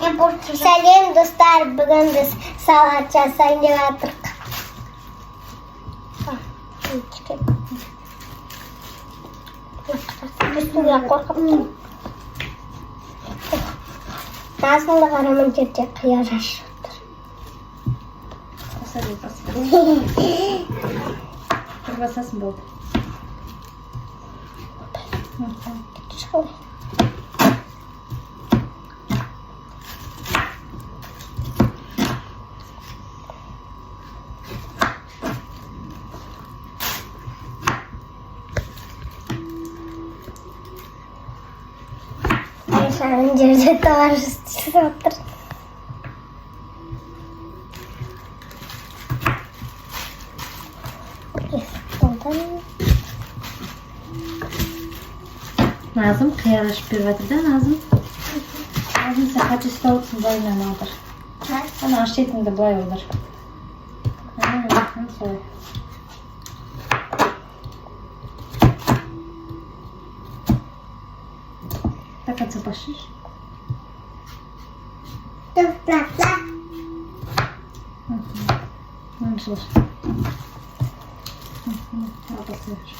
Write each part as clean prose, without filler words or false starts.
Сәлем достар, бүгін біз салат жасайын деп жатырмық. Үстіне қорқып тұрмын. Назымды қарамын жерде қияр ашып тұр. Бір басасын болды. Ayşe'nin жерде товарищ отыр. Назым қияр ашып беріп жатыр да, Назым. Назым, сен қача ұстап отырсың, бойынан алдыр. Ана аш етіңді былай алдыр. Солай. Так отсыпашишь? Топла. Слушай. Посмотришь.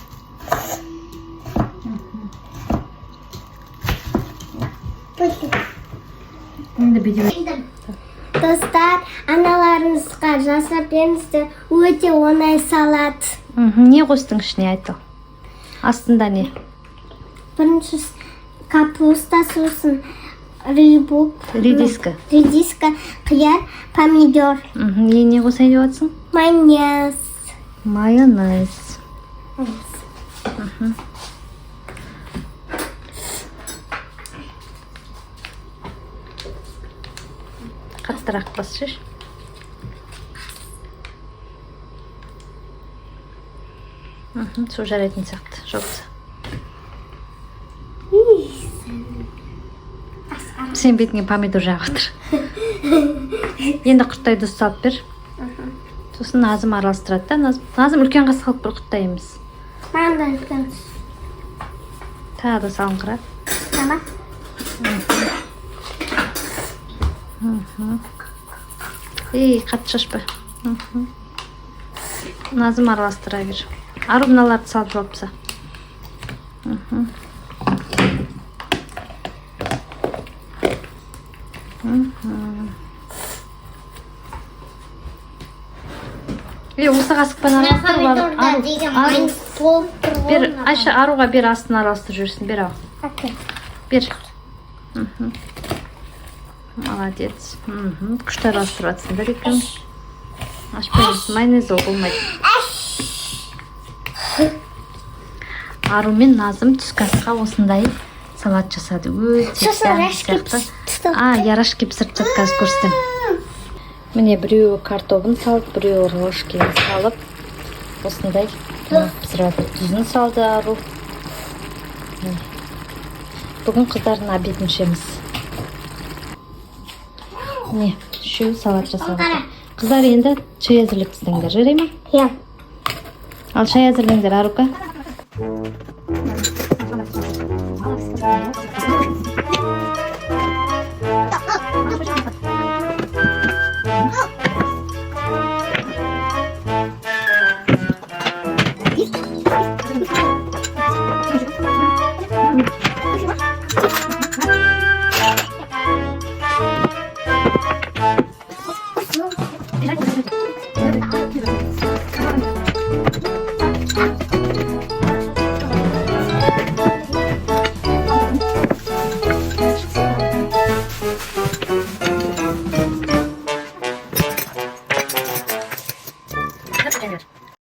Енді бедеу. Достар, аналарыңызға жасап беріңіздер, өте оңай салат. Не қостың ішіне айтты? Астында не? Бірінші капуста сосын, Редиска, қияр, помидор, не қосайын деп жатсың? Майонез. Қаттырақ басшы. Су жарайтын сияқты, жоқса. Сен бетіңе помидор жағып отыр. Енді құрттайды ұсталып бер. Сосын Назым араластырады да. Назым үлкен қасық алып бір құрттай емес. Маған да үлкен. Тағы да салыңқырап. Тамақ. Қатты шашпа. Назым араластыра бер. Ару мыналарды салып жауапса. Осы қасықпен араластырып бер. Айша, Аруға бер, астын араластырып жүрсін. Бер, ау. Бер. Молодец. Күшті араластырып атсыңдар екен. Ашпайын, майонез ол болмайды. Ару мен Назым түскі асқа осындай салат жасады. Өте сияқты. Яраш кеп сырт қазір көрсетем. Міне біреуі картоптың салып, біреуі рожкиін салып, осындай пісіріп жатыр. Тұзын салды Ару. Бүгін қыздардың обедін ішеміз. Міне, үшеуі салат жасап жатыр. Қыздар енді шай әзірлеп істеңдер, жарай ма? Иә. Ал шай әзірлеңдер, Арука.